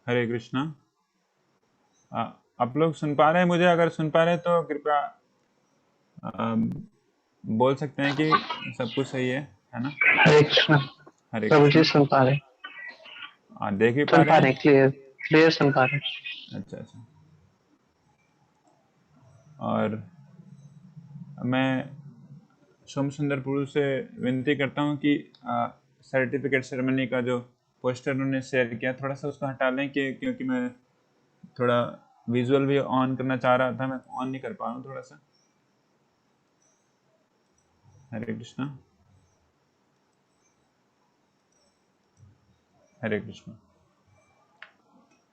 हरे कृष्णा। आप लोग सुन पा रहे हैं मुझे? अगर सुन पा रहे हैं तो कृपया आ, बोल सकते हैं कि सब कुछ सही है ना? हरे कृष्णा। हरे प्रभु जी कृष्णा। सुन पा रहे। देख भी पा सुन रहे पा हैं? रहे, क्लियर क्लियर सुन पा रहे। अच्छा अच्छा। और मैं सोम सुंदर पुरु से विनती करता हूँ कि सर्टिफिकेट सेरेमनी का जो पोस्टर उन्होंने शेयर किया, थोड़ा सा उसको हटा लें, कि क्योंकि मैं थोड़ा विजुअल भी ऑन करना चाह रहा था, मैं ऑन नहीं कर पा रहा हूँ थोड़ा सा। हरे कृष्णा। हरे कृष्णा।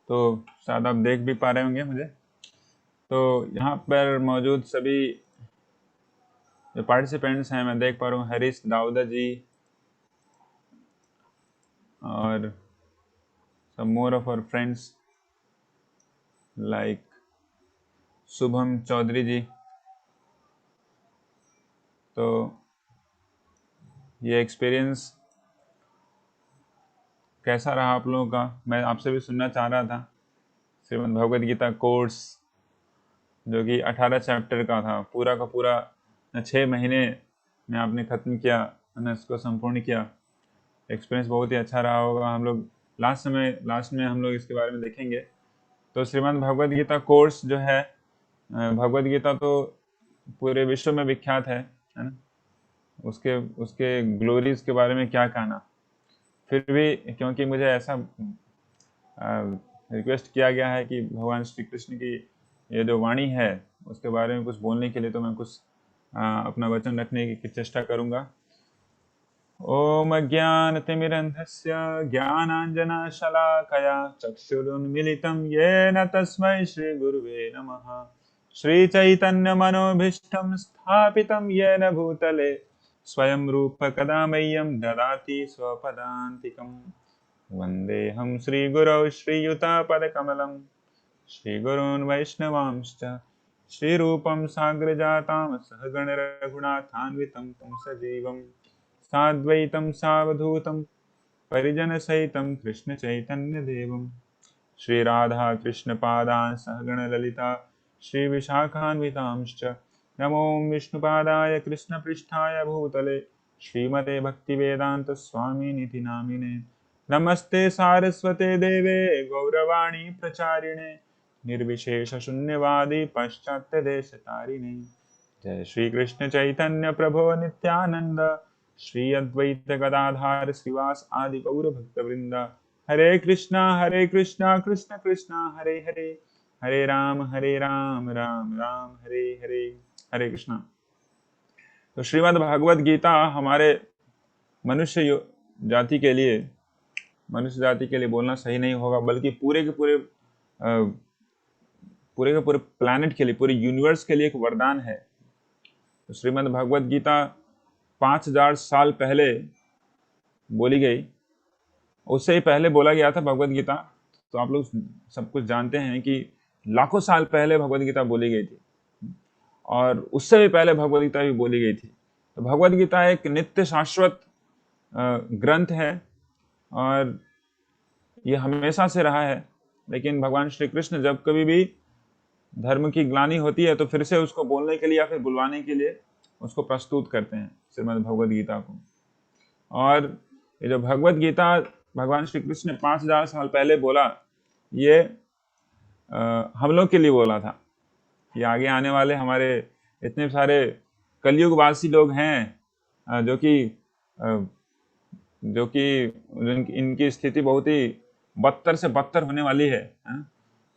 तो शायद आप देख भी पा रहे होंगे मुझे। तो यहाँ पर मौजूद सभी जो पार्टिसिपेंट्स हैं, मैं देख पा रहा हूँ हरीश दाऊदा जी और some more of our friends like Shubham Chaudhary जी। तो ये एक्सपीरियंस कैसा रहा आप लोगों का, मैं आपसे भी सुनना चाह रहा था। श्रीमद् भगवद गीता कोर्स जो कि 18 चैप्टर का था, पूरा का पूरा 6 महीने में आपने ख़त्म किया, मैंने इसको संपूर्ण किया। एक्सपीरियंस बहुत ही अच्छा रहा होगा। हम लोग लास्ट में हम लोग इसके बारे में देखेंगे। तो श्रीमद् भगवद गीता कोर्स जो है, भगवद गीता तो पूरे विश्व में विख्यात है ना? उसके उसके ग्लोरीज के बारे में क्या कहना। फिर भी क्योंकि मुझे ऐसा रिक्वेस्ट किया गया है कि भगवान श्री कृष्ण की ये जो वाणी है उसके बारे में कुछ बोलने के लिए, तो मैं कुछ अपना वचन रखने की चेष्टा करूंगा। ओम अज्ञानतिमिरन्धस्य ज्ञानाञ्जनशलाकया चक्षुरुन्मिलितं येन तस्मै श्रीगुरुवे नमः। श्रीचैतन्यमनोभीष्टं स्थापितं येन भूतले स्वयं रूप कदा मह्यं ददाति स्वपदान्तिकम्। वन्देऽहं श्रीगुरौ श्रीयुतापदकमलं श्रीगुरून् वैष्णवांश्च श्रीरूपं साग्रजातां सहगणरघुनाथान्वितं तं सजीवं साद्वैतं सावधूतं परिजनसहितं कृष्णचैतन्यदेवं श्रीराधाकृष्णपादान् सहगणललिता श्रीविशाखान्वितांश्च नमो विष्णुपादाय कृष्णपृष्ठाय भूतले श्रीमते भक्तिवेदान्तस्वामिनिति नामिने। नमस्ते सारस्वते देवे गौरवाणी प्रचारिणे निर्विशेषशून्यवादी पाश्चात्यदेशतारिणे। जय श्री कृष्ण चैतन्य प्रभो नित्यानंद श्री अद्वैत गदाधार श्रीवास आदि गौर भक्त वृंदा। हरे कृष्णा कृष्ण कृष्णा हरे हरे, हरे राम राम राम हरे हरे। हरे कृष्णा। तो श्रीमद् भागवत गीता हमारे मनुष्य जाति के लिए, मनुष्य जाति के लिए बोलना सही नहीं होगा, बल्कि पूरे के पूरे प्लैनेट के लिए, पूरे यूनिवर्स के लिए एक वरदान है। तो श्रीमद् भागवत गीता 5000 साल पहले बोली गई, उससे ही पहले बोला गया था भगवत गीता। तो आप लोग सब कुछ जानते हैं कि लाखों साल पहले भगवत गीता बोली गई थी, और उससे भी पहले भगवत गीता भी बोली गई थी। तो भगवत गीता एक नित्य शाश्वत ग्रंथ है, और ये हमेशा से रहा है। लेकिन भगवान श्री कृष्ण जब कभी भी धर्म की ग्लानि होती है तो फिर से उसको बोलने के लिए या फिर बुलवाने के लिए उसको प्रस्तुत करते हैं, श्रीमद् भगवत गीता को। और ये जो भगवत गीता भगवान श्री कृष्ण ने 5000 साल पहले बोला, ये हम लोग के लिए बोला था कि आगे आने वाले हमारे इतने सारे कलयुगवासी लोग हैं, जो कि इनकी स्थिति बहुत ही बदतर से बदतर होने वाली है।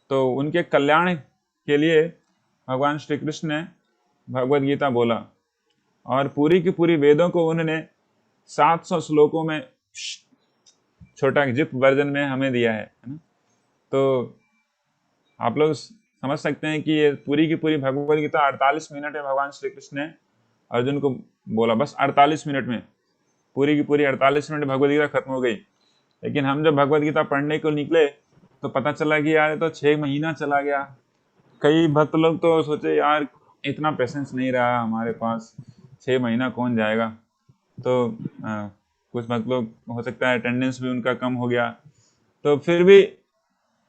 तो उनके कल्याण के लिए भगवान श्री कृष्ण ने भगवत गीता बोला, और पूरी की पूरी वेदों को उन्होंने 700 श्लोकों में छोटा जिप वर्जन में हमें दिया है ना? तो आप लोग समझ सकते हैं कि ये पूरी की पूरी भगवत गीता 48 मिनट में भगवान श्री कृष्ण ने अर्जुन को बोला, बस 48 मिनट में पूरी की पूरी 48 मिनट भगवत गीता खत्म हो गई। लेकिन हम जब भगवत गीता पढ़ने को निकले तो पता चला कि यार तो 6 महीना चला गया। कई भक्त लोग तो सोचे यार इतना पेशेंस नहीं रहा हमारे पास, 6 महीना कौन जाएगा। तो कुछ भक्त लोग हो सकता है अटेंडेंस भी उनका कम हो गया। तो फिर भी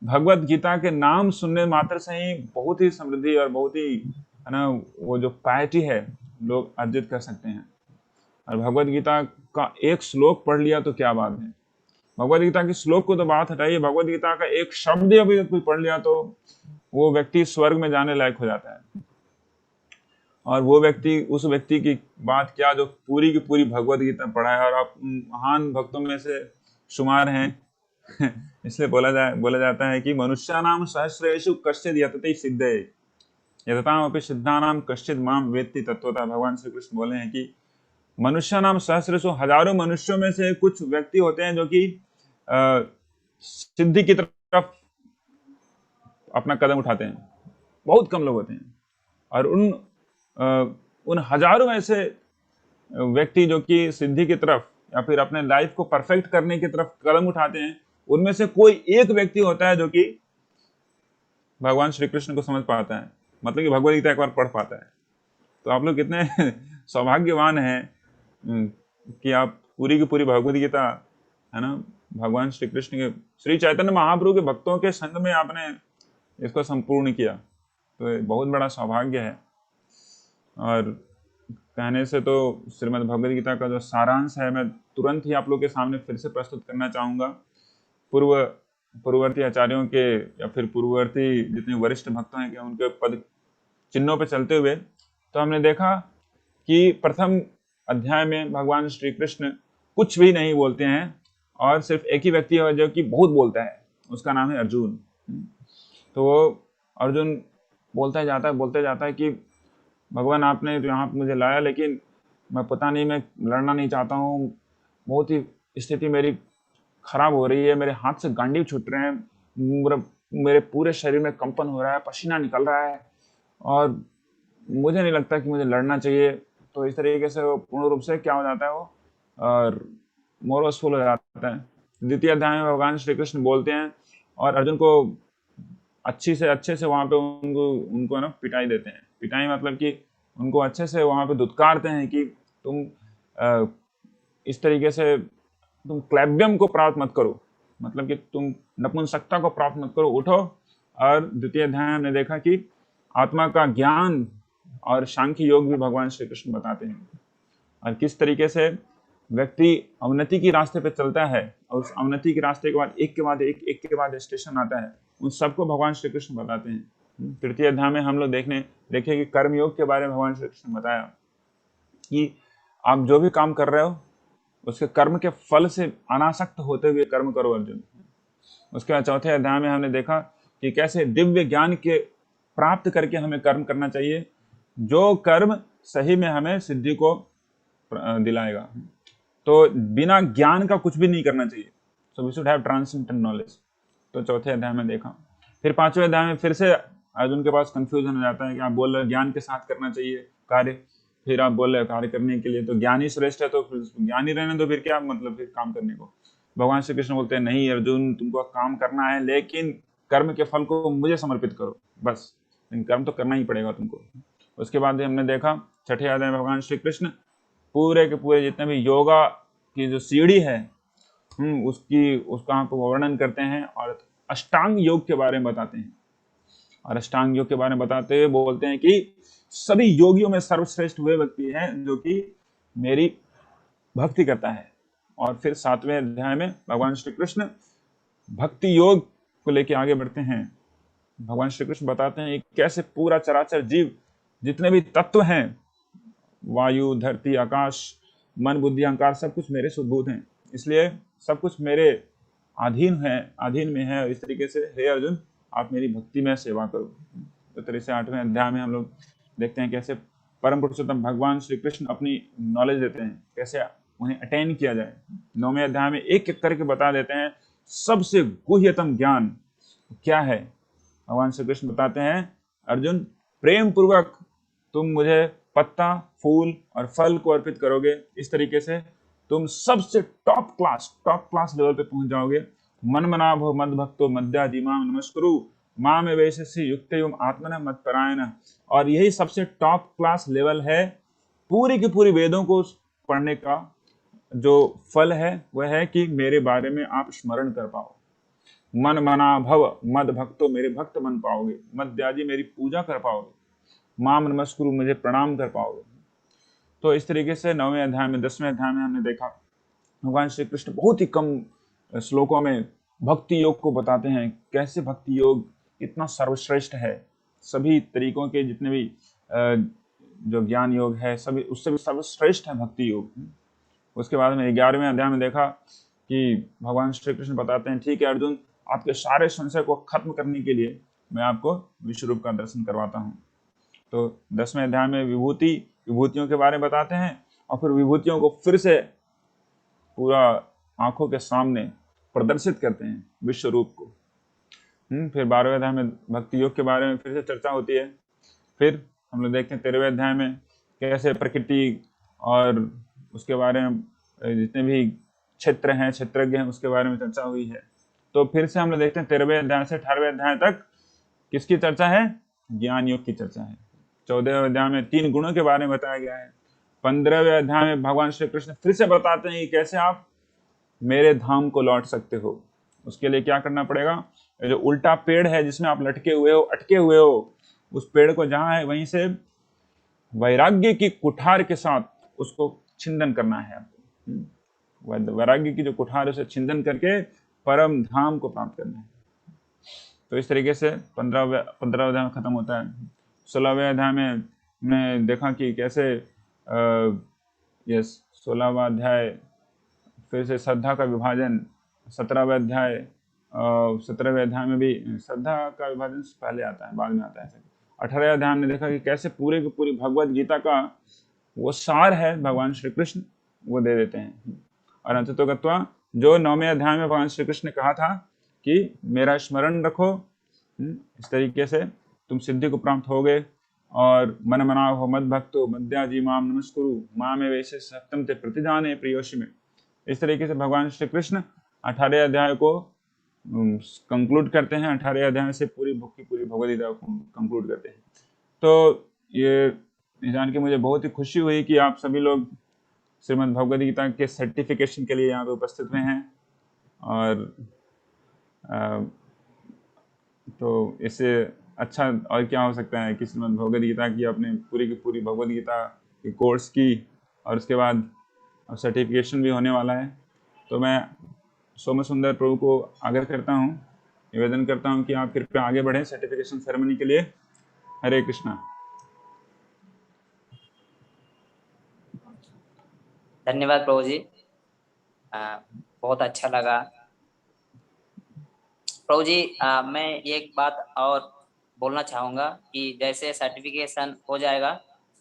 भगवत गीता के नाम सुनने मात्र से ही बहुत ही समृद्धि और बहुत ही, है ना, वो जो पायटी है लोग अर्जित कर सकते हैं। और भगवत गीता का एक श्लोक पढ़ लिया तो क्या बात है। भगवत गीता के श्लोक को तो बात हटाइए, भगवत गीता का एक शब्द अभी कोई पढ़ लिया तो वो व्यक्ति स्वर्ग में जाने लायक हो जाता है। और वो व्यक्ति, उस व्यक्ति की बात क्या जो पूरी की पूरी भगवत गीता पढ़ा है, और आप महान भक्तों में से शुमार हैं। इसलिए बोला जाता है कि मनुष्यानाम सहस्रेषु कश्चित् यतते सिद्धे यततामपि सिद्धानाम कश्चित् माम वेत्ति तत्वतः। भगवान श्री कृष्ण बोले हैं कि मनुष्यानाम सहस्रेषु, हजारों मनुष्यों में से कुछ व्यक्ति होते हैं जो कि सिद्धि की तरफ अपना कदम उठाते हैं। बहुत कम लोग होते हैं। और उन हजारों में से व्यक्ति जो कि सिद्धि की तरफ या फिर अपने लाइफ को परफेक्ट करने की तरफ कदम उठाते हैं, उनमें से कोई एक व्यक्ति होता है जो कि भगवान श्री कृष्ण को समझ पाता है, मतलब कि भगवद गीता एक बार पढ़ पाता है। तो आप लोग कितने सौभाग्यवान हैं कि आप पूरी की पूरी भगवद गीता, है ना, भगवान श्री कृष्ण के, श्री चैतन्य महाप्रभु के भक्तों के संग में आपने इसको संपूर्ण किया। तो ये बहुत बड़ा सौभाग्य है। और कहने से तो श्रीमद् भगवद गीता का जो सारांश है मैं तुरंत ही आप लोग के सामने फिर से प्रस्तुत करना चाहूँगा। पूर्ववर्ती आचार्यों के या फिर पूर्ववर्ती जितने वरिष्ठ भक्त हैं कि उनके पद चिन्हों पर चलते हुए तो हमने देखा कि प्रथम अध्याय में भगवान श्री कृष्ण कुछ भी नहीं बोलते हैं और सिर्फ एक ही व्यक्ति है जो कि बहुत बोलता है, उसका नाम है अर्जुन। तो वो अर्जुन बोलते जाता है कि भगवान आपने तो यहाँ मुझे लाया, लेकिन मैं पता नहीं, मैं लड़ना नहीं चाहता हूँ, बहुत ही स्थिति मेरी खराब हो रही है, मेरे हाथ से गांडीव छूट रहे हैं, मेरे पूरे शरीर में कंपन हो रहा है, पसीना निकल रहा है और मुझे नहीं लगता कि मुझे लड़ना चाहिए। तो इस तरीके से वो पूर्ण रूप से क्या हो जाता है, वो और मोरवसफुल हो जाता है। द्वितीय अध्याय में भगवान श्री कृष्ण बोलते हैं और अर्जुन को अच्छे से वहाँ पे उनको ना पिटाई देते हैं। पिटाई मतलब कि उनको अच्छे से वहाँ पे दुत्कारते हैं कि तुम इस तरीके से तुम क्लैब्यम को प्राप्त मत करो, मतलब कि तुम नपुंसकता को प्राप्त मत करो, उठो। और द्वितीय अध्याय हमने देखा कि आत्मा का ज्ञान और सांख्य योग भी भगवान श्री कृष्ण बताते हैं और किस तरीके से व्यक्ति अवनति की रास्ते पे चलता है और उस अवनति के रास्ते के बाद एक के बाद स्टेशन आता है, उन सबको भगवान श्री कृष्ण बताते हैं। तृतीय अध्याय में हम लोग देखे कि कर्मयोग के बारे में भगवान श्री कृष्ण बताया कि आप जो भी काम कर रहे हो उसके कर्म के फल से अनासक्त होते हुए कर्म करो अर्जुन। उसके बाद चौथे अध्याय में हमने देखा कि कैसे दिव्य ज्ञान के प्राप्त करके हमें कर्म करना चाहिए, जो कर्म सही में हमें सिद्धि को दिलाएगा। तो बिना ज्ञान का कुछ भी नहीं करना चाहिए। So we should have transcendental knowledge. तो चौथे अध्याय में देखा। फिर पांचवें अध्याय में फिर से अर्जुन के पास कंफ्यूजन हो जाता है कि आप बोल रहे ज्ञान के साथ करना चाहिए कार्य, फिर आप बोल रहे कार्य करने के लिए तो ज्ञान ही श्रेष्ठ है, तो फिर ज्ञान ही रहने दो, फिर क्या मतलब फिर काम करने को। भगवान श्री कृष्ण बोलते हैं नहीं अर्जुन, तुमको काम करना है लेकिन कर्म के फल को मुझे समर्पित करो, बस कर्म तो करना ही पड़ेगा तुमको। उसके बाद हमने देखा छठे अध्याय में भगवान श्री कृष्ण पूरे के पूरे जितने भी योगा की जो सीढ़ी है उसका वर्णन करते हैं और अष्टांग योग के बारे में बताते हैं। और अष्टांग योग के बारे में बताते हुए बोलते हैं कि सभी योगियों में सर्वश्रेष्ठ वे व्यक्ति हैं जो कि मेरी भक्ति करता है। और फिर सातवें अध्याय में भगवान श्री कृष्ण भक्ति योग को लेकर आगे बढ़ते हैं। भगवान श्री कृष्ण बताते हैं कैसे पूरा चराचर जीव जितने भी तत्व हैं, वायु, धरती, आकाश, मन, बुद्धि, अहंकार, सब कुछ मेरे सुभूत हैं, इसलिए सब कुछ मेरे अधीन में है। इस तरीके से हे अर्जुन आप मेरी भक्ति में सेवा करो। तो तरह से आठवें अध्याय में हम लोग देखते हैं कैसे परम पुरुषोत्तम भगवान श्री कृष्ण अपनी नॉलेज देते हैं, कैसे उन्हें अटेन किया जाए। नौवें अध्याय में एक एक करके बता देते हैं सबसे गुह्यतम ज्ञान क्या है। भगवान श्री कृष्ण बताते हैं अर्जुन प्रेम पूर्वक तुम मुझे पत्ता, फूल और फल को अर्पित करोगे, इस तरीके से तुम सबसे टॉप क्लास लेवल पे पहुंच जाओगे। मन मना भो मद भक्तो मद्याजिमाम नमस्कुरु माम वेशसि युक्तयुम आत्मन मत्परायण। और यही सबसे टॉप क्लास लेवल है। पूरी की पूरी वेदों को पढ़ने का जो फल है वह है कि मेरे बारे में आप स्मरण कर पाओ। मन मना भव मद भक्तो, मेरे भक्त बन पाओगे। मद्याजी, मेरी पूजा कर पाओगे। माम नमस्कुरु, मुझे प्रणाम कर पाओगे। तो इस तरीके से 9वें अध्याय में 10वें अध्याय में हमने देखा भगवान श्री कृष्ण बहुत ही कम श्लोकों में भक्ति योग को बताते हैं, कैसे भक्ति योग इतना सर्वश्रेष्ठ है। सभी तरीकों के जितने भी जो ज्ञान योग है सभी उससे भी सर्वश्रेष्ठ है भक्ति योग। उसके बाद में 11वें अध्याय में देखा कि भगवान श्री कृष्ण बताते हैं, ठीक है अर्जुन, आपके सारे संशय को खत्म करने के लिए मैं आपको विश्व रूप का दर्शन करवाता हूँ। तो 10वें अध्याय में विभूतियों के बारे में बताते हैं और फिर विभूतियों को फिर से पूरा आंखों के सामने प्रदर्शित करते हैं विश्व रूप को। फिर 12वें अध्याय में भक्ति योग के बारे में फिर से चर्चा होती है। फिर हम लोग देखते हैं 13वें अध्याय में कैसे प्रकृति और उसके बारे में जितने भी क्षेत्र हैं, क्षेत्रज्ञ हैं, उसके बारे में चर्चा हुई है। तो फिर से हम लोग देखते हैं 13वें अध्याय से 18वें अध्याय तक किसकी चर्चा है? ज्ञान योग की चर्चा है। 14वें अध्याय में 3 गुणों के बारे में बताया गया है। 15वें अध्याय में भगवान श्री कृष्ण फिर से बताते हैं कि कैसे आप मेरे धाम को लौट सकते हो। उसके लिए क्या करना पड़ेगा? जो उल्टा पेड़ है जिसमें आप लटके हुए हो, अटके हुए हो, उस पेड़ को जहां है वहीं से वैराग्य की कुठार के साथ उसको छिंदन करना है आपको। वैराग्य की जो कुठार है उसे छिंदन करके परम धाम को प्राप्त करना है। तो इस तरीके से 15वां अध्याय खत्म होता है। 16वें अध्याय में हमने देखा कि कैसे 16वां अध्याय फिर से श्रद्धा का विभाजन। 17वें अध्याय 17वें अध्याय में भी श्रद्धा का विभाजन पहले आता है, बाद में आता है। 18वें अध्याय में देखा कि कैसे पूरे की पूरी भगवत गीता का वो सार है भगवान श्री कृष्ण वो दे देते हैं। और अंततो गत्वा जो 9वें अध्याय में भगवान श्री कृष्ण ने कहा था कि मेरा स्मरण रखो, इस तरीके से तुम सिद्धि को प्राप्त होगे। और मन मना हो मद भक्तो मद्याजी माम नमस्कुरु मामे वैसे सत्यम ते प्रतिजाने प्रियोषि में। इस तरीके से भगवान श्री कृष्ण 18वें अध्याय को कंक्लूड करते हैं। 18वें अध्याय से पूरी भगवद गीता को कंक्लूड करते हैं। तो ये जान के मुझे बहुत ही खुशी हुई कि आप सभी लोग श्रीमद् भगवद गीता के सर्टिफिकेशन के लिए यहाँ पे उपस्थित हुए हैं। और तो इससे अच्छा और क्या हो सकता है कि श्रीमद् भगवद गीता की आपने पूरी की पूरी भगवद गीता की कोर्स की और उसके बाद सर्टिफिकेशन भी होने वाला है। तो मैं सोम सुंदर प्रभु को आग्रह करता हूँ, निवेदन करता हूँ कि आप कृपया आगे बढ़ें सर्टिफिकेशन सेरेमनी के लिए। हरे कृष्णा। धन्यवाद प्रभु जी, बहुत अच्छा लगा प्रभु जी। मैं एक बात और बोलना चाहूँगा कि जैसे सर्टिफिकेशन हो जाएगा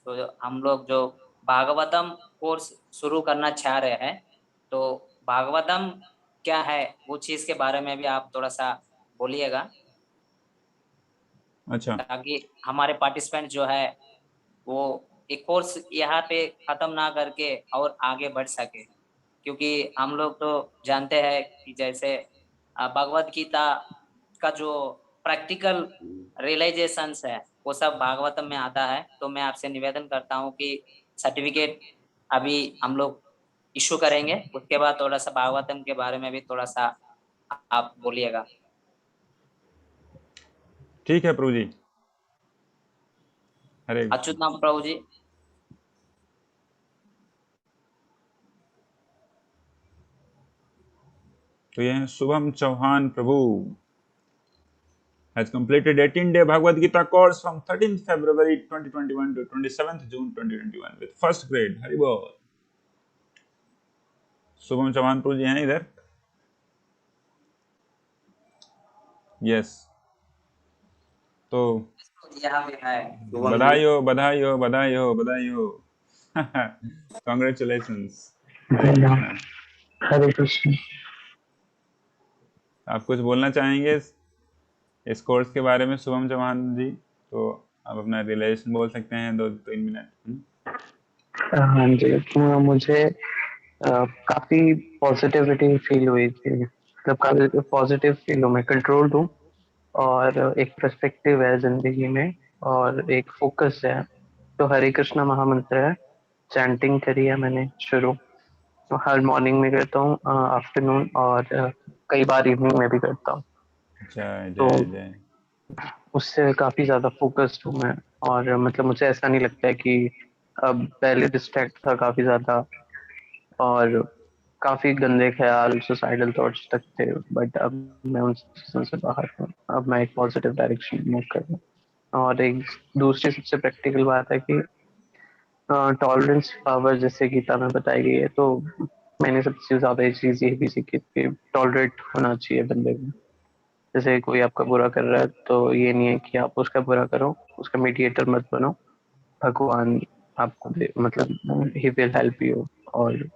तो हम लोग जो भागवतम कोर्स शुरू करना चाह रहे हैं, तो भागवतम क्या है वो चीज़ के बारे में भी आप थोड़ा सा बोलिएगा। अच्छा, ताकि हमारे पार्टिसिपेंट जो है वो एक कोर्स यहाँ पे खत्म ना करके और आगे बढ़ सके। क्योंकि हम लोग तो जानते हैं कि जैसे भगवत गीता का जो प्रैक्टिकल रियलाइजेशंस है वो सब भागवतम में आता है। तो मैं आपसे निवेदन करता हूँ कि सर्टिफिकेट अभी हम लोग इशू करेंगे, उसके बाद थोड़ा सा भागवतम के बारे में भी थोड़ा सा आप बोलिएगा। ठीक है प्रभु जी। हरे अच्युत नाम प्रभु जी। तो ये हैं शुभम चौहान प्रभु has completed 18-day Bhagavad Gita course from 13th February 2021 to 27th June 2021 with first grade। Hari बोल। शुभम चौहान प्रभु जी हैं इधर? यस। तो यहाँ पे है बधाई हो बधाई हो बधाई हो बधाई हो। कॉन्ग्रेचुलेशंस। हरे कृष्ण। आप कुछ बोलना चाहेंगे इस कोर्स के बारे में शुभम चौहान जी? तो आप अपना रिलेशन बोल सकते हैं 2-3 मिनट। हाँ जी, मुझे काफी पॉजिटिविटी फील हुई थी, मतलब काफी पॉजिटिव फील हूँ, मैं कंट्रोल्ड हूँ और एक पर्सपेक्टिव है जिंदगी में और एक फोकस है। तो हरे कृष्णा महामंत्र है, चैंटिंग करी है मैंने शुरू, तो हर मॉर्निंग में करता हूँ, आफ्टरनून और कई बार इवनिंग में भी करता हूँ। जय तो जय जय। उससे काफी ज्यादा फोकस्ड हूँ मैं। और मतलब मुझे ऐसा नहीं लगता है कि अब पहले डिस्ट्रैक्ट था काफी ज्यादा, और काफी गंदे ख्याल सुसाइडल थॉट्स तक थे, बट अब मैं उन चीजों से बाहर हूँ। अब मैं एक पॉजिटिव डायरेक्शन में मूव कर रहा हूँ। और एक दूसरी सबसे प्रैक्टिकल बात है कि टॉलरेंस पावर जैसे गीता में बताई गई है, तो मैंने सबसे ज्यादा ये चीज ये भी सीखी कि टॉलरेट होना चाहिए बंदे में। जैसे कोई आपका बुरा कर रहा है तो ये नहीं है कि आप उसका बुरा करो, उसका मीडिएटर मत बनो। भगवान आपको मतलब ही विल हेल्प यू, और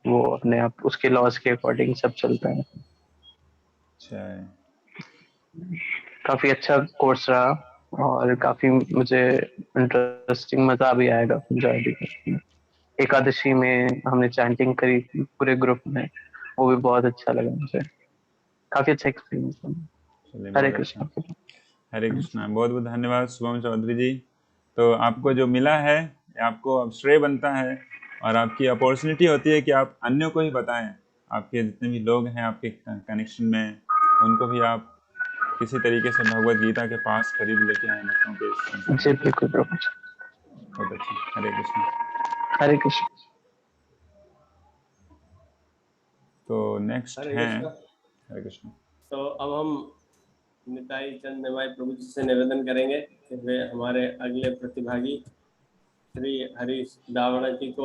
वो अपने आप उसके लॉज के अकॉर्डिंग सब चलता है। जय। काफी अच्छा कोर्स रहा, और काफी मुझे इंटरेस्टिंग, मजा भी आएगा, एंजॉय भी करेंगे। एकादशी में हमने चैंटिंग करी थी पूरे ग्रुप में, वो भी बहुत अच्छा लगा मुझे। काफी अच्छा एक्सपीरियंस था। चलिए हरे बहुत अच्छा। कृष्ण। हरे कृष्णा, बहुत बहुत धन्यवाद शुभम चौधरी जी। तो आपको जो मिला है आपको अब श्रेय बनता है, और आपकी अपॉर्चुनिटी होती है कि आप अन्यों को ही बताएं। आपके जितने भी लोग हैं आपके कनेक्शन में, उनको भी आप किसी तरीके से भगवत गीता के पास करीब लेके आए भक्तों के संसार जी में। बिल्कुल प्रभु जी। बहुत अच्छा। हरे कृष्णा। हरे कृष्ण। तो नेक्स्ट हरे हैं। कृष्णा। हरे कृष्णा। तो अब हम निताई चंद निमाई प्रभु जी से निवेदन करेंगे कि वे हमारे अगले प्रतिभागी श्री हरीश दावड़ा जी को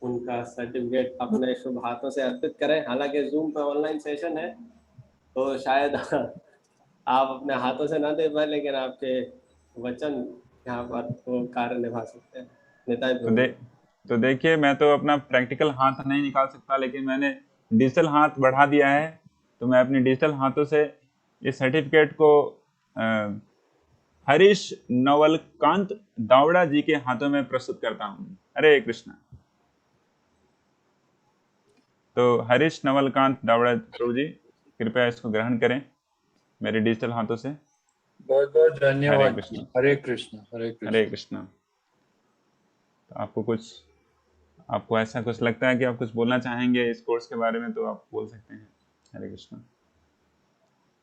उनका सर्टिफिकेट अपने शुभ हाथों से अर्पित करें। हालांकि जूम पे ऑनलाइन सेशन है तो शायद आप अपने हाथों से ना दे पाए, लेकिन आपके वचन यहाँ पर वो कार्य निभा सकते हैं। निताई तो प्रभु। तो देखिए, मैं तो अपना प्रैक्टिकल हाथ नहीं निकाल सकता, लेकिन मैंने डिजिटल हाथ बढ़ा दिया है। तो मैं अपने डिजिटल हाथों से इस सर्टिफिकेट को हरीश नवलकांत दावड़ा जी के हाथों में प्रस्तुत करता हूँ। हरे कृष्णा। तो हरीश नवलकांत दावड़ा प्रभु जी, कृपया इसको ग्रहण करें मेरे डिजिटल हाथों से। बहुत बहुत हरे धन्यवाद। कृष्णा। हरे कृष्ण। हरे हरे कृष्ण। कृष्णा। तो आपको ऐसा कुछ लगता है कि आप कुछ बोलना चाहेंगे इस कोर्स के बारे में, तो आप बोल सकते हैं। हरे कृष्णा।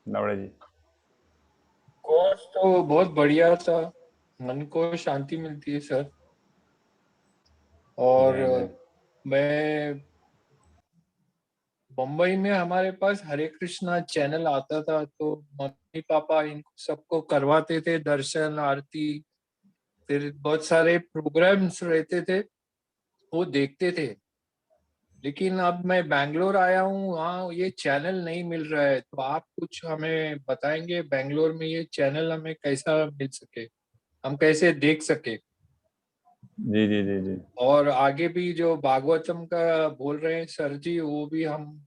दावड़ा जी। कोर्स तो बहुत बढ़िया था, मन को शांति मिलती है सर। और जय जय। मैं मुंबई में हमारे पास हरे कृष्णा चैनल आता था, तो मम्मी पापा इनको सबको करवाते थे दर्शन आरती, फिर बहुत सारे प्रोग्राम्स रहते थे वो देखते थे। लेकिन अब मैं बैंगलोर आया हूँ, वहाँ ये चैनल नहीं मिल रहा है। तो आप कुछ हमें बताएंगे बैंगलोर में ये चैनल हमें कैसा मिल सके, हम कैसे देख सके। जी जी जी जी। और आगे भी जो भागवतम का बोल रहे हैं सर जी, वो भी हम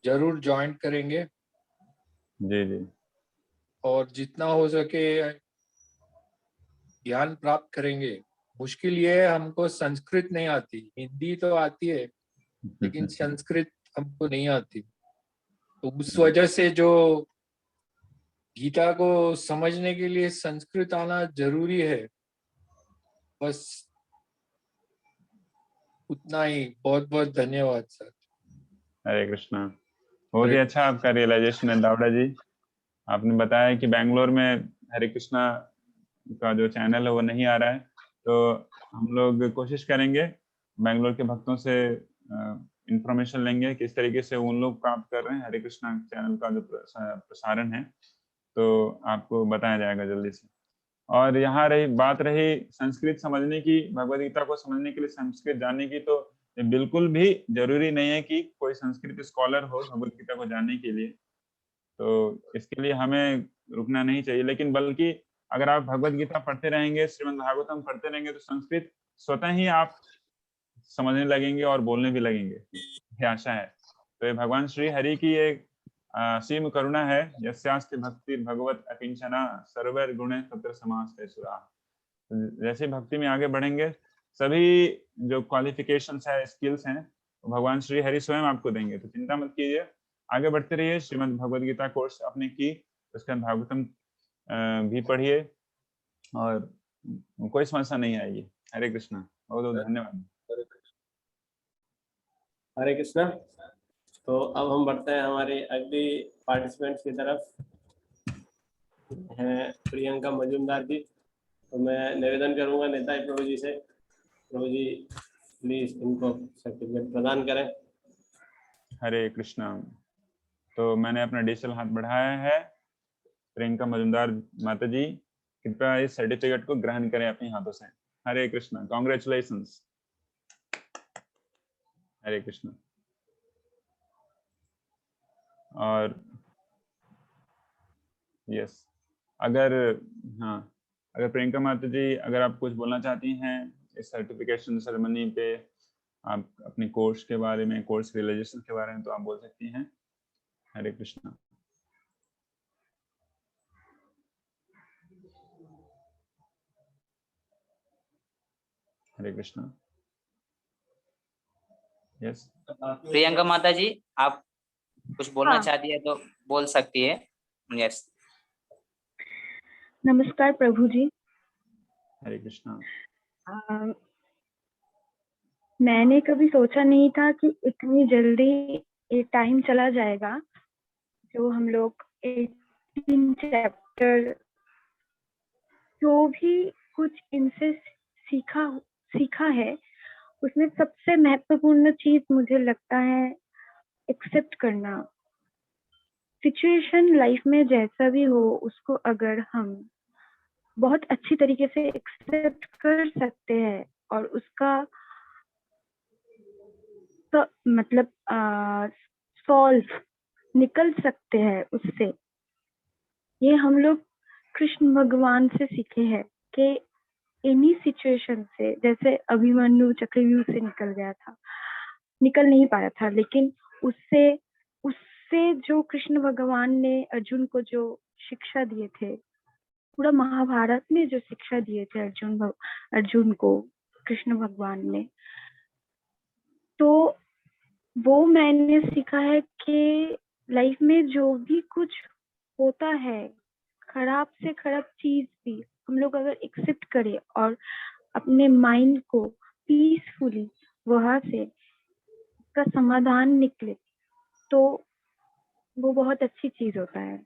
जरूर ज्वाइन करेंगे, जी जी। और जितना हो सके ज्ञान प्राप्त करेंगे। मुश्किल ये है, हमको संस्कृत नहीं आती, हिंदी तो आती है लेकिन संस्कृत हमको नहीं आती। तो उस वजह से जो गीता को समझने के लिए संस्कृत आना जरूरी है। बस उतना ही। बहुत बहुत धन्यवाद सर। हरे कृष्णा। बहुत ही हरे अच्छा आपका रियलाइजेशन है दावड़ा जी। आपने बताया कि बैंगलोर में हरे कृष्णा का जो चैनल है वो नहीं आ रहा है। तो हम लोग कोशिश करेंगे, बैंगलोर के भक्तों से इंफॉर्मेशन लेंगे किस तरीके से उन लोग प्राप्त कर रहे हैं हरे कृष्णा चैनल का जो प्रसारण है। तो आपको बताया जाएगा जल्दी से। और यहाँ रही संस्कृत समझने की, भगवद गीता को समझने के लिए संस्कृत जानने की, तो ये बिल्कुल भी जरूरी नहीं है कि कोई संस्कृत स्कॉलर हो भगवद गीता को जानने के लिए। तो इसके लिए हमें रुकना नहीं चाहिए, लेकिन बल्कि अगर आप भगवद गीता पढ़ते रहेंगे, श्रीमद् भागवतम पढ़ते रहेंगे, तो संस्कृत स्वतः ही आप समझने लगेंगे और बोलने भी लगेंगे, ये आशा है। तो ये भगवान श्री हरि की एक असीम करुणा है। यस्यास्ति भक्ति भगवत अकिंचना सर्वैर गुणे तत्र समास्ते सुरा। जैसे भक्ति में आगे बढ़ेंगे, सभी जो क्वालिफिकेशंस है, स्किल्स हैं, भगवान श्री हरि स्वयं आपको देंगे। तो चिंता मत कीजिए, आगे बढ़ते रहिए। श्रीमद् भगवद गीता कोर्स आपने की, उसके बाद भागवतम भी पढ़िए, और कोई समस्या नहीं आएगी। हरे कृष्णा। बहुत बहुत धन्यवाद। हरे कृष्णा। तो अब हम बढ़ते हैं हमारे अगली पार्टिसिपेंट्स की तरफ। हैं प्रियंका मजूमदार जी। तो मैं निवेदन करूंगा नेताजी प्रभु जी से, प्रभु जी प्लीज इनको सर्टिफिकेट प्रदान करें। हरे कृष्णा। तो मैंने अपना डिजिटल हाथ बढ़ाया है। प्रियंका मजूमदार माता जी कृपया इस सर्टिफिकेट को ग्रहण करें अपने हाथों से। हरे कृष्णा, कॉन्ग्रेचुलेशंस। हरे कृष्णा। और यस, अगर हाँ, अगर प्रियंका माता जी अगर आप कुछ बोलना चाहती हैं इस सर्टिफिकेशन सेरेमनी पे, आप अपने कोर्स के बारे में, कोर्स रियलाइजेशन के बारे में, तो आप बोल सकती हैं। हरे कृष्णा। हरे कृष्णा। यस, प्रियंका माता जी, आप कुछ बोलना हाँ। चाहती है तो बोल सकती है। यस। नमस्कार प्रभु जी। हरे कृष्णा। मैंने कभी सोचा नहीं था कि इतनी जल्दी ये टाइम चला जाएगा जो हम लोग 18 चैप्टर जो भी कुछ इनसे सीखा है, उसमें सबसे महत्वपूर्ण चीज मुझे लगता है एक्सेप्ट करना। सिचुएशन लाइफ में जैसा भी हो, उसको अगर हम बहुत अच्छी तरीके से एक्सेप्ट कर सकते हैं और उसका तो मतलब सॉल्व निकल सकते हैं उससे। ये हम लोग कृष्ण भगवान से सीखे हैं कि एनी सिचुएशन से, जैसे अभिमन्यु चक्रव्यूह से निकल गया था, निकल नहीं पाया था, लेकिन उससे उससे जो कृष्ण भगवान ने अर्जुन को जो शिक्षा दिए थे, पूरा महाभारत में जो शिक्षा दिए थे अर्जुन को कृष्ण भगवान ने, तो वो मैंने सीखा है कि लाइफ में जो भी कुछ होता है, खराब से खराब चीज भी हम लोग अगर एक्सेप्ट करें और अपने माइंड को पीसफुली वहां से का समाधान निकले, तो वो बहुत अच्छी चीज होता है।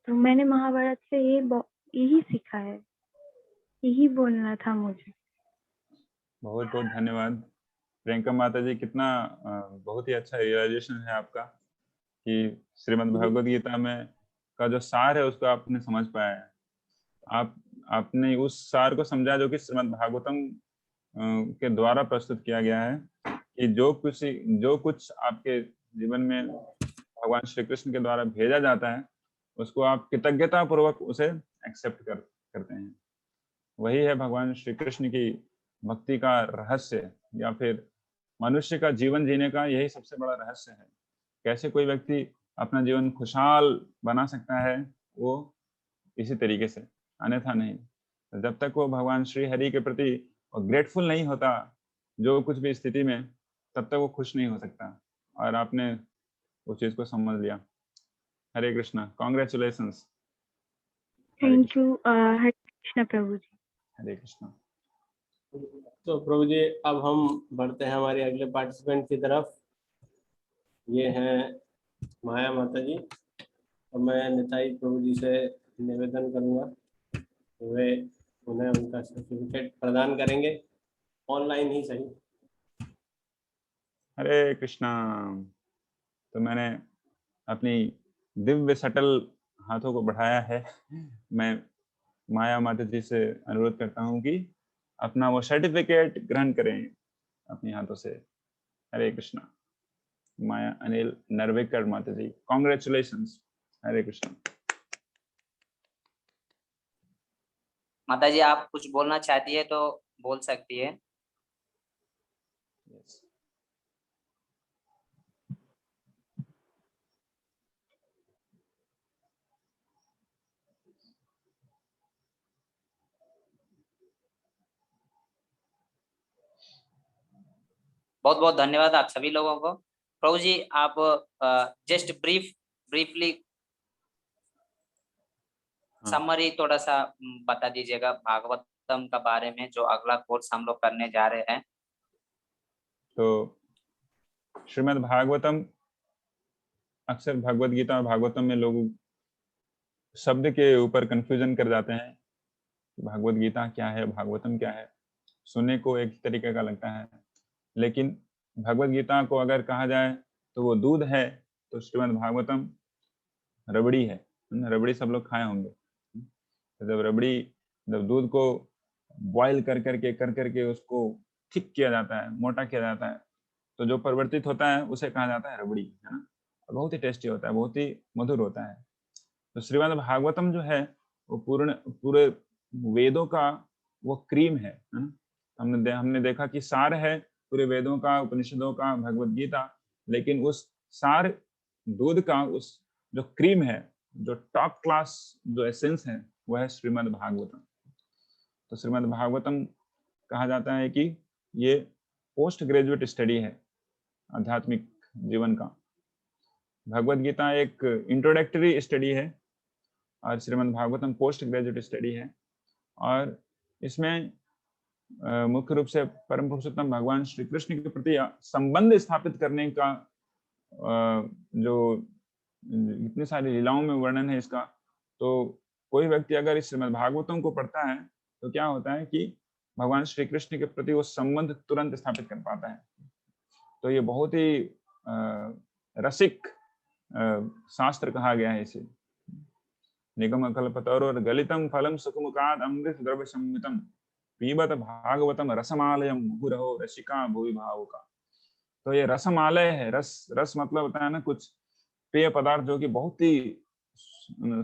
तो मैंने महाभारत से यही सीखा है, यही बोलना था मुझे। बहुत बहुत धन्यवाद प्रियंका माता जी। कितना बहुत ही अच्छा रियलाइजेशन है आपका कि श्रीमद् भगवद गीता में का जो सार है उसको आपने समझ पाया है। आपने उस सार को समझा जो कि श्रीमद् भागवतम के द्वारा प्रस्तुत किया गया है, कि जो कुछ आपके जीवन में भगवान श्री कृष्ण के द्वारा भेजा जाता है, उसको आप कृतज्ञता पूर्वक उसे एक्सेप्ट करते हैं। वही है भगवान श्री कृष्ण की भक्ति का रहस्य, या फिर मनुष्य का जीवन जीने का यही सबसे बड़ा रहस्य है। कैसे कोई व्यक्ति अपना जीवन खुशहाल बना सकता है, वो इसी तरीके से, अन्यथा नहीं। जब तक वो भगवान श्री हरि के प्रति ग्रेटफुल नहीं होता जो कुछ भी स्थिति में, तब तक वो खुश नहीं हो सकता। और आपने उस चीज को समझ लिया। Hare Krishna, congratulations. Thank you. Hare Krishna प्रभु जी। हरे कृष्णा। तो प्रभु जी अब हम बढ़ते हैं हमारे अगले पार्टिसिपेंट की तरफ। ये हैं माया माता जी। और मैं निताई प्रभु जी से निवेदन करूंगा, वे उन्हें उनका सर्टिफिकेट प्रदान करेंगे, ऑनलाइन ही सही। हरे कृष्णा। तो मैंने अपनी दिव्य सटल हाथों को बढ़ाया है। मैं माया माता जी से अनुरोध करता हूँ कि अपना वो सर्टिफिकेट ग्रहण करें अपने हाथों से। हरे कृष्णा। माया अनिल नरवेकर माता जी, कॉन्ग्रेचुलेशंस। हरे कृष्णा। माता जी, आप कुछ बोलना चाहती है तो बोल सकती है। yes. बहुत बहुत धन्यवाद आप सभी लोगों को। प्रभु जी, आप जस्ट ब्रीफली समरी थोड़ा सा बता दीजिएगा भागवतम का बारे में, जो अगला कोर्स हम लोग करने जा रहे हैं। तो श्रीमद् भागवतम, अक्सर भगवद गीता और भागवतम में लोग शब्द के ऊपर कंफ्यूजन कर जाते हैं। भागवत गीता क्या है, भागवतम क्या है, सुनने को एक तरीके का लगता है, लेकिन भगवत गीता को अगर कहा जाए तो वो दूध है, तो श्रीमद् भागवतम रबड़ी है। रबड़ी सब लोग खाए होंगे। जब रबड़ी, जब दूध को बॉईल कर करके उसको थिक किया जाता है, मोटा किया जाता है, तो जो परिवर्तित होता है उसे कहा जाता है रबड़ी, है ना। बहुत ही टेस्टी होता है, बहुत ही मधुर होता है। तो श्रीमद् भागवतम जो है वो पूरे वेदों का वो क्रीम है ना। हमने देखा कि सार है पूरे वेदों का, उपनिषदों का, भगवत गीता, लेकिन उस सार दूध का उस जो क्रीम है, जो टॉप क्लास जो एसेंस है, वो है श्रीमद् भागवतम। तो श्रीमद् भागवतम कहा जाता है कि ये पोस्ट ग्रेजुएट स्टडी है आध्यात्मिक जीवन का। भगवत गीता एक इंट्रोडक्टरी स्टडी है और Shrimad Bhagavatam post graduate study है। और इसमें मुख्य रूप से परम पुरुषोत्तम भगवान श्री कृष्ण के प्रति संबंध स्थापित करने का जो इतनी सारी लीलाओं में वर्णन है इसका। तो कोई व्यक्ति अगर इस श्रीमद् भागवतम को पढ़ता है तो क्या होता है कि भगवान श्री कृष्ण के प्रति वो संबंध तुरंत स्थापित कर पाता है। तो ये बहुत ही रसिक शास्त्र कहा गया है इसे। निगम कल्पतरोर गलितम फलम सुखमुखाद अमृत द्रव्य संयुतम पीबत भागवतम रसमालयम मुहुरहो रसिका भुवि भावुका। तो ये रसमालय है। रस मतलब होता है ना कुछ पेय पदार्थ जो कि बहुत ही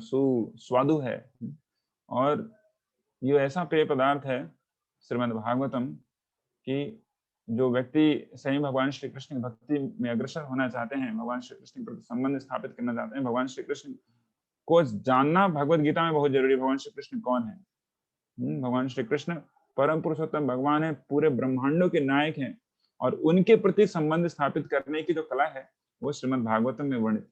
सुस्वादु है, और ये ऐसा पेय पदार्थ है श्रीमद् भागवतम कि जो व्यक्ति सही भगवान श्री कृष्ण की भक्ति में अग्रसर होना चाहते हैं, भगवान श्री कृष्ण के प्रति संबंध स्थापित करना चाहते हैं, भगवान श्री कृष्ण को जानना भगवत गीता में बहुत जरूरी है। भगवान श्री कृष्ण कौन है? भगवान श्री कृष्ण परम पुरुषोत्तम भगवान है, पूरे ब्रह्मांडों के नायक हैं, और उनके प्रति संबंध स्थापित करने की जो कला है वो श्रीमद् भागवतम में वर्णित है।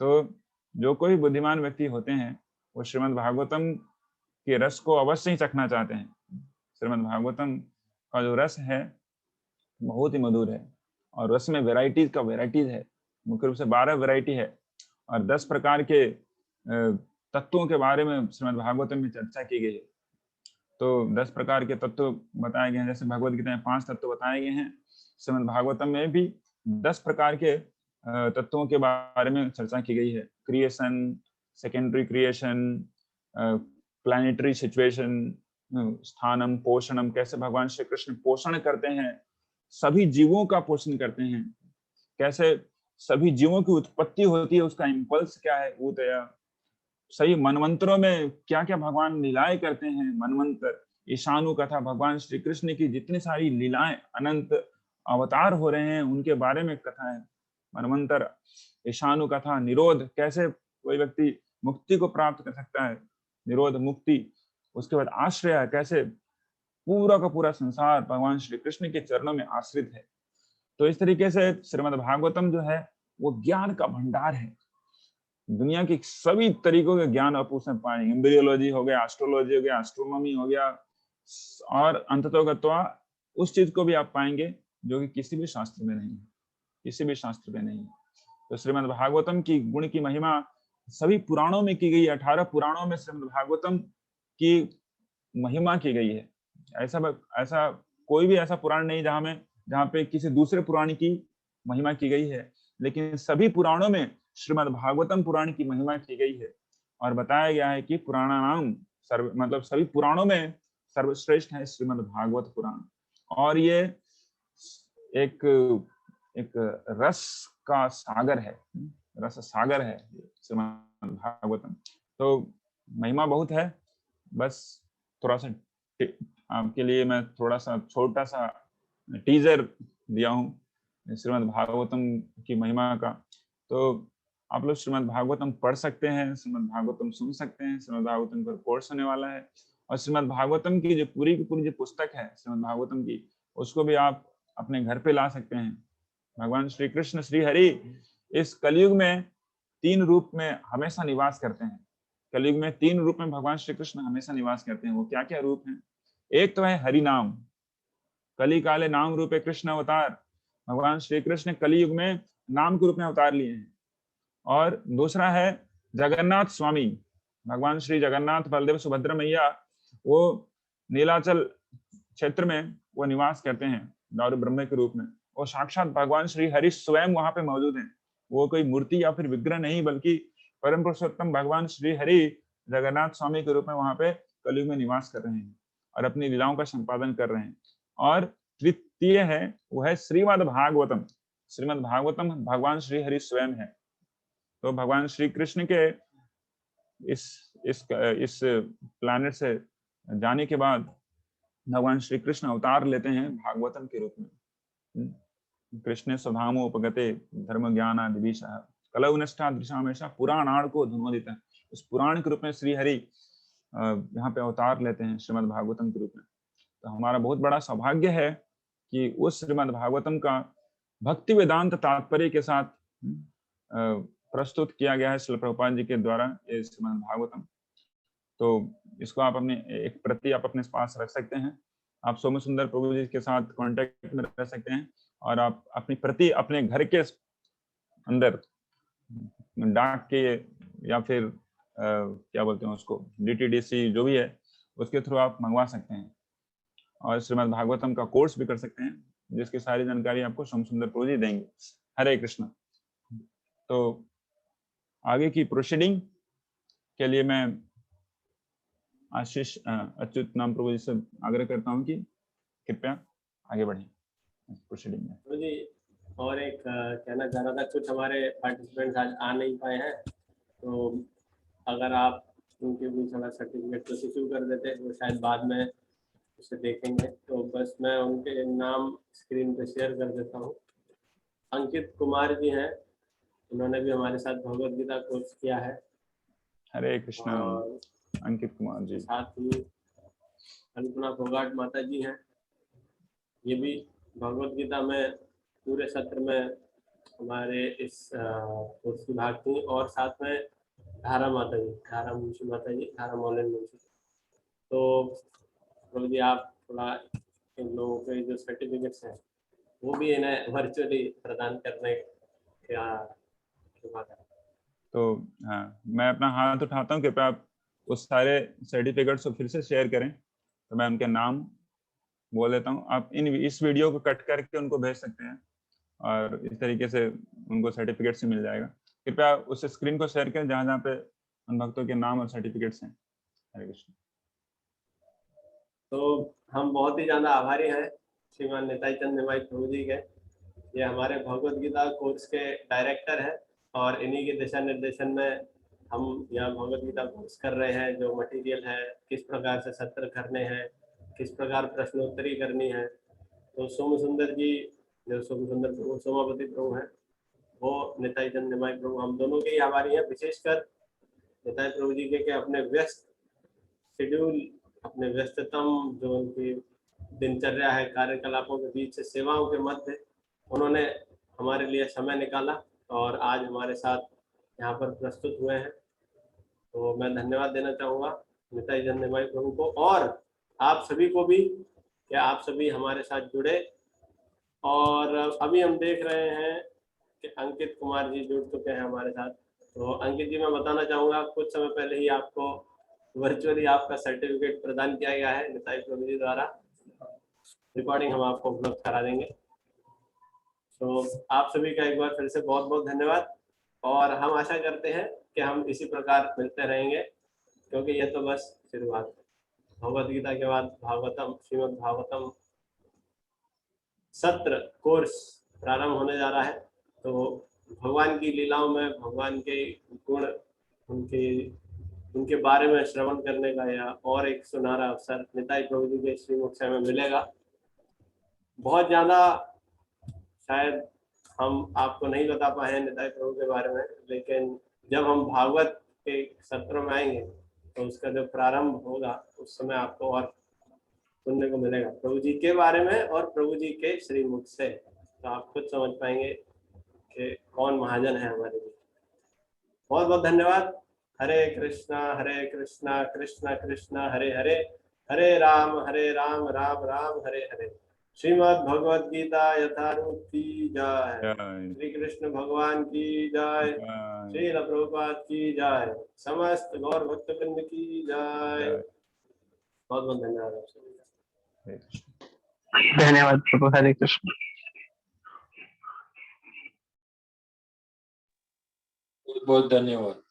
तो जो कोई बुद्धिमान व्यक्ति होते हैं वो श्रीमद् भागवतम के रस को अवश्य ही चखना चाहते हैं। श्रीमद् भागवतम का जो रस है बहुत ही मधुर है, और रस में वैरायटीज है। मुख्य रूप से 12 वैरायटी है, और 10 प्रकार के तत्वों के बारे में श्रीमद् भागवतम में चर्चा की गई है। तो 10 प्रकार के तत्व बताए गए हैं। जैसे भगवत गीता में 5 तत्व बताए गए हैं, श्रीमद् भागवतम में भी 10 प्रकार के तत्वों के बारे में चर्चा की गई है। Creation, secondary creation, planetary situation, स्थानम, पोषणम, कैसे भगवान श्री कृष्ण पोषण करते हैं, सभी जीवों का पोषण करते हैं, कैसे सभी जीवों की उत्पत्ति होती है, उसका इम्पल्स क्या है, ऊतया, सही मनवंतरों में क्या क्या भगवान लीलाएं करते हैं, मनवंतर, ईशानु कथा, भगवान श्री कृष्ण की जितनी सारी लीलाएं, अनंत अवतार हो रहे हैं उनके बारे में कथा है। मनवंतर, ईशानु कथा, निरोध, कैसे कोई व्यक्ति मुक्ति को प्राप्त कर सकता है, निरोध मुक्ति। उसके बाद आश्रय, कैसे पूरा का पूरा संसार भगवान श्री कृष्ण के चरणों में आश्रित है। तो इस तरीके से श्रीमद् भागवतम जो है वो ज्ञान का भंडार है। दुनिया के सभी तरीकों के ज्ञान आप उसमें पाएंगे। एम्ब्रियोलॉजी हो गया, एस्ट्रोलॉजी हो गया, एस्ट्रोनॉमी हो गया, और अंततोगत्वा उस चीज को भी आप पाएंगे जो कि किसी भी शास्त्र में नहीं है, किसी भी शास्त्र में नहीं है। तो श्रीमद् भागवतम की गुण की महिमा सभी पुराणों में की गई है। 18 पुराणों में श्रीमद् भागवतम की महिमा की गई है। ऐसा कोई भी ऐसा पुराण नहीं जहाँ पे किसी दूसरे पुराण की महिमा की गई है, लेकिन सभी पुराणों में श्रीमद् भागवतम पुराण की महिमा की गई है। और बताया गया है कि पुराणानाम मतलब सभी पुराणों में सर्वश्रेष्ठ है श्रीमद् भागवत पुराण। और ये एक रस का सागर है, रस सागर है श्रीमद् भागवतम। तो महिमा बहुत है। बस थोड़ा सा आपके लिए मैं थोड़ा सा छोटा सा टीजर दिया हूँ श्रीमद् भागवतम की महिमा का। तो आप लोग श्रीमद् भागवतम पढ़ सकते हैं, श्रीमद् भागवतम सुन सकते हैं। श्रीमद् भागवतम पर कोर्स होने वाला है, और श्रीमद् भागवतम की जो पूरी की पूरी जो पुस्तक है श्रीमद् भागवतम की, उसको भी आप अपने घर पे ला सकते हैं। भगवान श्री कृष्ण श्री हरि इस कलयुग में 3 रूप में हमेशा निवास करते हैं। कलयुग में 3 रूप में भगवान श्री कृष्ण हमेशा निवास करते हैं। वो क्या क्या रूप हैं? एक तो है हरि नाम, कली काले नाम रूपे कृष्ण अवतार। भगवान श्री कृष्ण कलयुग में नाम के रूप में अवतार लिए हैं। और दूसरा है जगन्नाथ स्वामी, भगवान श्री जगन्नाथ, बलदेव, सुभद्रा मैया, वो नीलाचल क्षेत्र में वो निवास करते हैं दारू ब्रह्म के रूप में। और साक्षात भगवान श्री हरि स्वयं वहां पे मौजूद हैं। वो कोई मूर्ति या फिर विग्रह नहीं, बल्कि परम पुरुषोत्तम भगवान श्री हरि जगन्नाथ स्वामी के रूप में वहां पे कलयुग में निवास कर रहे हैं और अपनी लीलाओं का संपादन कर रहे हैं। और तृतीय है वो है श्रीमद् भागवतम। श्रीमद् भागवतम भगवान श्री हरि स्वयं है। तो भगवान श्री कृष्ण के इस प्लैनेट से जाने के बाद भगवान श्री कृष्ण अवतार लेते हैं भागवतम के रूप में। कृष्ण स्वधामो उपगते धर्म ज्ञान दिविशः कलौ नष्टा दृशामेशा पुराणार् को धुनोदित। उस पुराण के रूप में श्री हरि यहाँ पे अवतार लेते हैं श्रीमद् भागवतम के रूप में। तो हमारा बहुत बड़ा सौभाग्य है कि उस श्रीमद् भागवतम का भक्ति वेदांत तात्पर्य के साथ प्रस्तुत किया गया है श्रील प्रभुपाद जी के द्वारा ये श्रीमद् भागवतम। तो इसको आप अपने एक प्रति आप अपने पास रख सकते हैं। आप सोम सुंदर प्रभु जी के साथ कांटेक्ट में रह सकते हैं और आप अपनी प्रति अपने घर के अंदर डाक के या फिर क्या बोलते हैं उसको DTDC जो भी है उसके थ्रू आप मंगवा सकते हैं और श्रीमद् भागवतम का कोर्स भी कर सकते हैं, जिसकी सारी जानकारी आपको सोम सुंदर प्रभु जी देंगे। हरे कृष्ण। तो आगे की प्रोसीडिंग के लिए मैं आशीष अच्युत नाम प्रभु जी से आग्रह करता हूं कि कृपया आगे बढ़ें प्रोसीडिंग में। तो जी और एक कहना चाह रहा था, कुछ हमारे पार्टिसिपेंट्स आज आ नहीं पाए हैं, तो अगर आप उनके भी थोड़ा सर्टिफिकेट तो इशू कर देते तो शायद बाद में उसे देखेंगे। तो बस मैं उनके नाम स्क्रीन पे शेयर कर देता हूँ। अंकित कुमार जी हैं, उन्होंने भी हमारे साथ भगवद गीता कोर्स किया है। हरे कृष्णा। अंकित कुमार जी। साथ ही कल्पना फोगाट माता जी हैं, ये भी भगवद गीता में पूरे सत्र में हमारे इस कोर्स की भाग थी। और साथ में धारा माता जी, धारा मुंशी माता जी, धारा मौलन मुंशी। तो प्रभु जी आप थोड़ा इन लोगों के जो सर्टिफिकेट्स हैं वो भी इन्हें वर्चुअली प्रदान करने का कृपा करें। तो हाँ, मैं अपना हाथ उठाता हूँ, कृपया आप उस सारे सर्टिफिकेट्स को फिर से शेयर करें। तो मैं उनके नाम बोल देता हूँ, आप इस वीडियो को कट करके उनको भेज सकते हैं और इस तरीके से उनको सर्टिफिकेट से मिल जाएगा। कृपया उस स्क्रीन को शेयर करें जहाँ जहाँ पे उन भक्तों के नाम और सर्टिफिकेट्स हैं। हरे कृष्ण। तो हम बहुत ही ज़्यादा आभारी हैं श्रीमान निताई चंद निमाई प्रभु जी के। ये हमारे भगवद गीता कोर्स के डायरेक्टर हैं और इन्हीं के दिशा निर्देशन में हम यहाँ भगवद गीता कोर्स कर रहे हैं। जो मटेरियल है, किस प्रकार से सत्र करने हैं, किस प्रकार प्रश्नोत्तरी करनी है। तो सोम सुंदर जी, जो सोम सुंदर प्रभु सोमापति प्रभु हैं, वो निताई चंद निमाई प्रभु, हम दोनों के ही आभारी हैं। विशेषकर निताई प्रभु जी के अपने व्यस्त शेड्यूल, अपने व्यस्ततम जो उनकी दिनचर्या है, कार्यकलापों के बीच से सेवाओं के मध्य उन्होंने हमारे लिए समय निकाला और आज हमारे साथ यहाँ पर प्रस्तुत हुए हैं। तो मैं धन्यवाद देना चाहूँगा निताई चंद निमाई प्रभु को और आप सभी को भी, कि आप सभी हमारे साथ जुड़े। और अभी हम देख रहे हैं कि अंकित कुमार जी जुड़ चुके हैं हमारे साथ। तो अंकित जी, मैं बताना चाहूँगा कुछ समय पहले ही आपको वर्चुअली आपका सर्टिफिकेट प्रदान किया गया है निताई प्रभु जी द्वारा। रिकॉर्डिंग हम आपको उपलब्ध करा देंगे। तो आप सभी का एक बार फिर से बहुत बहुत धन्यवाद और हम आशा करते हैं कि हम इसी प्रकार मिलते रहेंगे, क्योंकि यह तो बस शुरुआत है। भगवद गीता के बाद भागवतम, श्रीमद् भागवतम सत्र कोर्स प्रारंभ होने जा रहा है। तो भगवान की लीलाओं में भगवान के गुण, उनके बारे में श्रवण करने का या और एक सुनहरा अवसर निताई प्रभु जी के श्रीमुख से हमें मिलेगा। बहुत ज़्यादा शायद हम आपको नहीं बता पाए हैं निताई प्रभु के बारे में, लेकिन जब हम भागवत के सत्रों में आएंगे तो उसका जब प्रारंभ होगा उस समय आपको और सुनने को मिलेगा प्रभु जी के बारे में और प्रभु जी के श्रीमुख से। तो आप खुद समझ पाएंगे कि कौन महाजन है हमारे लिए। बहुत बहुत धन्यवाद। हरे कृष्णा कृष्णा कृष्णा हरे हरे, हरे राम राम राम हरे हरे। श्रीमद् भगवद गीता यथारूप की जय। जय श्री कृष्ण भगवान की जय। जय श्रील प्रभुपाद की जय। समस्त गौर भक्तवृंद की जय। जय। बहुत बहुत धन्यवाद आप सभी का। हरे कृष्ण। धन्यवाद प्रभु। हरे कृष्ण। बहुत बहुत धन्यवाद।